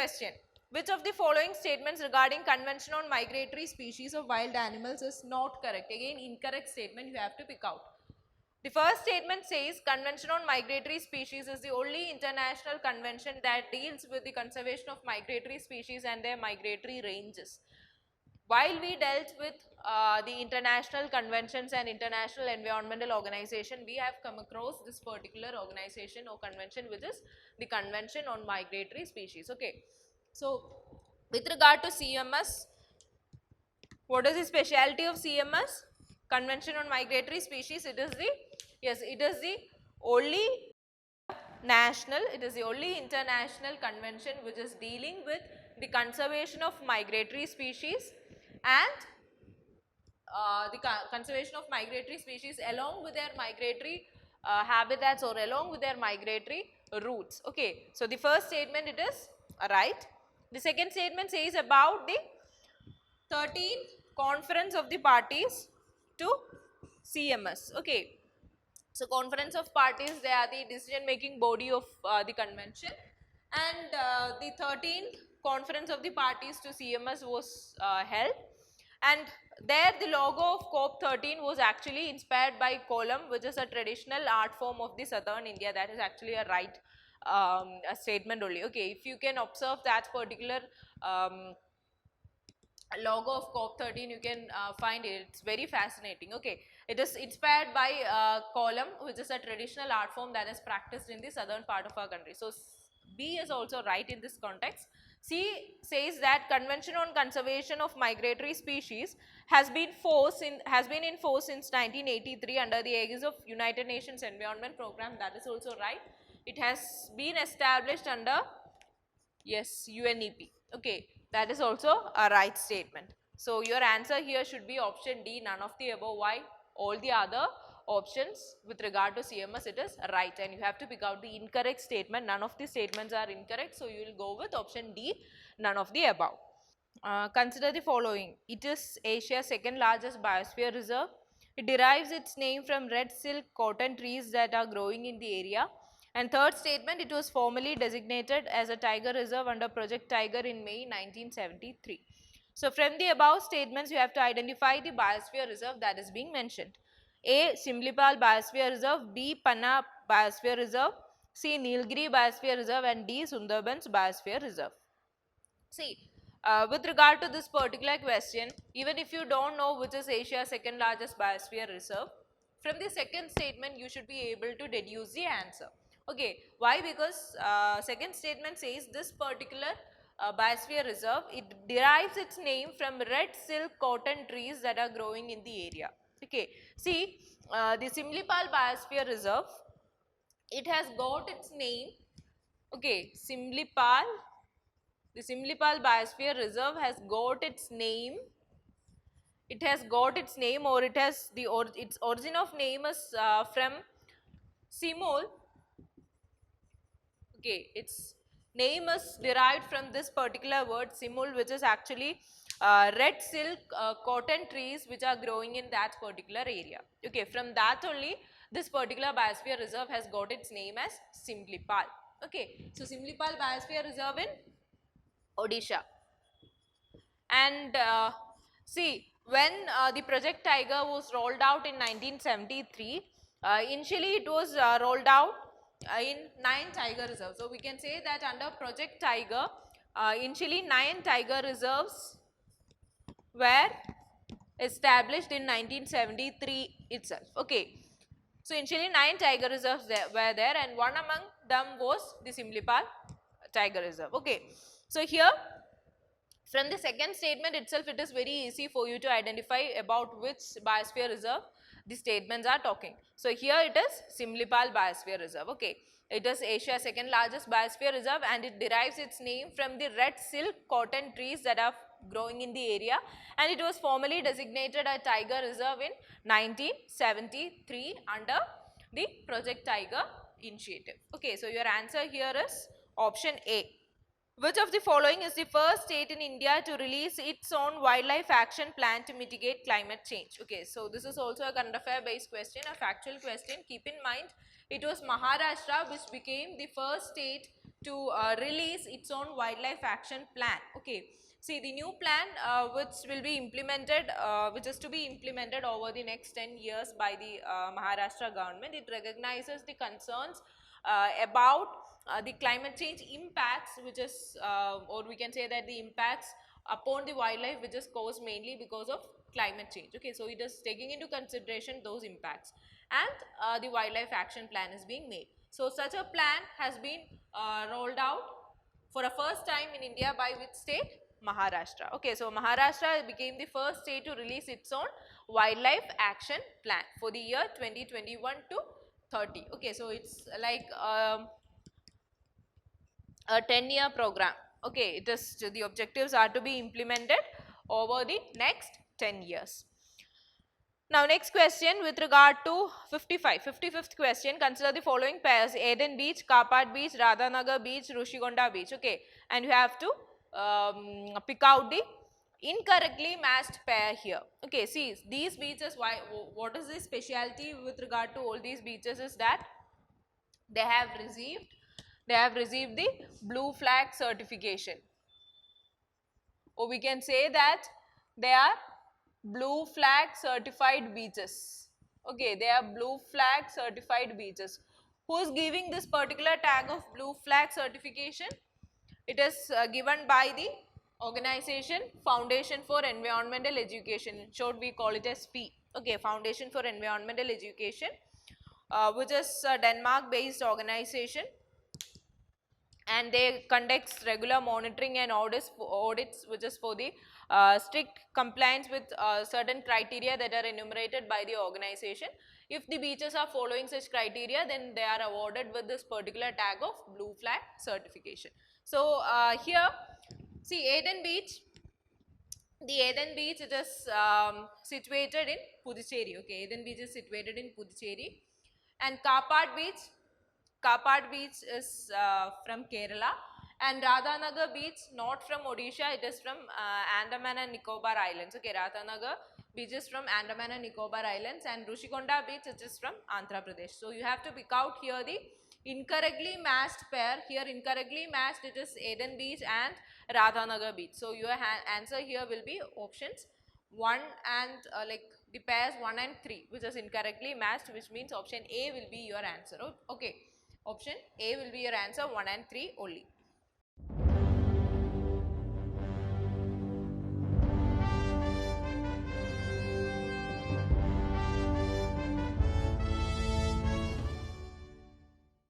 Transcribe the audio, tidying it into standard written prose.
question. Which of the following statements regarding Convention on Migratory Species of Wild Animals is not correct? Again, incorrect statement you have to pick out. The first statement says Convention on Migratory Species is the only international convention that deals with the conservation of migratory species and their migratory ranges. While we dealt with the international conventions and international environmental organization, we have come across this particular organization or convention, which is the Convention on Migratory Species. Okay. So, with regard to CMS, what is the specialty of CMS? Convention on Migratory Species. It is the, yes, it is the only national, it is the only international convention which is dealing with the conservation of migratory species and the conservation of migratory species along with their migratory habitats or along with their migratory routes. Okay. So, the first statement it is right. The second statement says about the 13th conference of the parties to CMS. Okay. So, conference of parties, they are the decision making body of the convention, and the 13th conference of the parties to CMS was held, and there the logo of COP13 was actually inspired by kolam, which is a traditional art form of the southern India. That is actually a right a statement only. Okay, if you can observe that particular logo of COP13, you can find it. It's very fascinating. Okay, it is inspired by kolam, which is a traditional art form that is practiced in the southern part of our country. So, B is also right in this context. C says that Convention on Conservation of Migratory Species has been in force since 1983 under the aegis of United Nations Environment Program. That is also right. It has been established under, yes, UNEP. Okay, that is also a right statement. So, your answer here should be option D, none of the above. Why? All the other options with regard to CMS, it is right, and you have to pick out the incorrect statement. None of the statements are incorrect. So, you will go with option D, none of the above. Consider the following. It is Asia's second largest biosphere reserve. It derives its name from red silk cotton trees that are growing in the area. And third statement, it was formally designated as a tiger reserve under Project Tiger in May 1973. So, from the above statements, you have to identify the biosphere reserve that is being mentioned. A. Simlipal Biosphere Reserve, B. Panna Biosphere Reserve, C. Nilgiri Biosphere Reserve, and D. Sundarbans Biosphere Reserve. See, with regard to this particular question, even if you do not know which is Asia's second largest biosphere reserve, from the second statement you should be able to deduce the answer. Okay, why? Because second statement says this particular biosphere reserve, it derives its name from red silk cotton trees that are growing in the area. Okay, see, the Simlipal Biosphere Reserve, it has got its name, okay, Simlipal, the Simlipal Biosphere Reserve has got its name, it has got its name, or it has the its origin of name is from Simul. Okay, its name is derived from this particular word Simul, which is actually red silk cotton trees which are growing in that particular area. Okay, from that only this particular biosphere reserve has got its name as Simlipal. Okay, so Simlipal Biosphere Reserve in Odisha. And see, when the Project Tiger was rolled out in 1973, initially it was rolled out in 9 tiger reserves. So, we can say that under Project Tiger, initially 9 tiger reserves were established in 1973 itself. Okay. So, initially 9 tiger reserves were there, and one among them was the Simlipal Tiger Reserve. Okay. So, here from the second statement itself, it is very easy for you to identify about which biosphere reserve the statements are talking. So, here it is Simlipal Biosphere Reserve. Okay. It is Asia's second largest biosphere reserve, and it derives its name from the red silk cotton trees that are growing in the area, and it was formally designated a tiger reserve in 1973 under the Project Tiger initiative. Okay. So, your answer here is option A. Which of the following is the first state in India to release its own wildlife action plan to mitigate climate change? Okay, so this is also a current affair based question, a factual question. Keep in mind, it was Maharashtra which became the first state to release its own wildlife action plan. Okay, see the new plan which will be implemented, which is to be implemented over the next 10 years by the Maharashtra government. It recognizes the concerns about the climate change impacts, which is or we can say that the impacts upon the wildlife which is caused mainly because of climate change. Okay, so it is taking into consideration those impacts, and the wildlife action plan is being made. So such a plan has been rolled out for a first time in India by which state? Maharashtra. Okay, so Maharashtra became the first state to release its own wildlife action plan for the year 2021 to 30. Okay, so it's like a 10-year program. Okay, it is, the objectives are to be implemented over the next 10 years. Now next question with regard to 55th question, consider the following pairs: Eden Beach, Kapat Beach, Radhanagar Beach, Rushikonda Beach. Okay, and you have to pick out the incorrectly matched pair here. Okay, see these beaches, why, what is the specialty with regard to all these beaches is that they have received the blue flag certification, or we can say that they are blue flag certified beaches. Okay, they are blue flag certified beaches. Who is giving this particular tag of blue flag certification? It is given by the organization Foundation for Environmental Education. In short, we call it as FEE. Okay, Foundation for Environmental Education, which is a Denmark based organization, and they conducts regular monitoring and audits which is for the strict compliance with certain criteria that are enumerated by the organization. If the beaches are following such criteria, then they are awarded with this particular tag of blue flag certification. So here see Eden Beach, the Eden Beach, it is situated in Puducherry. Okay, Eden Beach is situated in Puducherry, and Kapat Beach is from Kerala, and Radhanagar Beach not from Odisha, it is from Andaman and Nicobar Islands. Okay, Radhanagar Beach is from Andaman and Nicobar Islands, and Rushikonda Beach, it is from Andhra Pradesh. So you have to pick out here the incorrectly matched pair. Here incorrectly matched, it is Eden Beach and Radhanagar Beach. So your answer here will be options 1 and like the pairs 1 and 3, which is incorrectly matched, which means option A will be your answer. Okay, option A will be your answer, 1 and 3 only.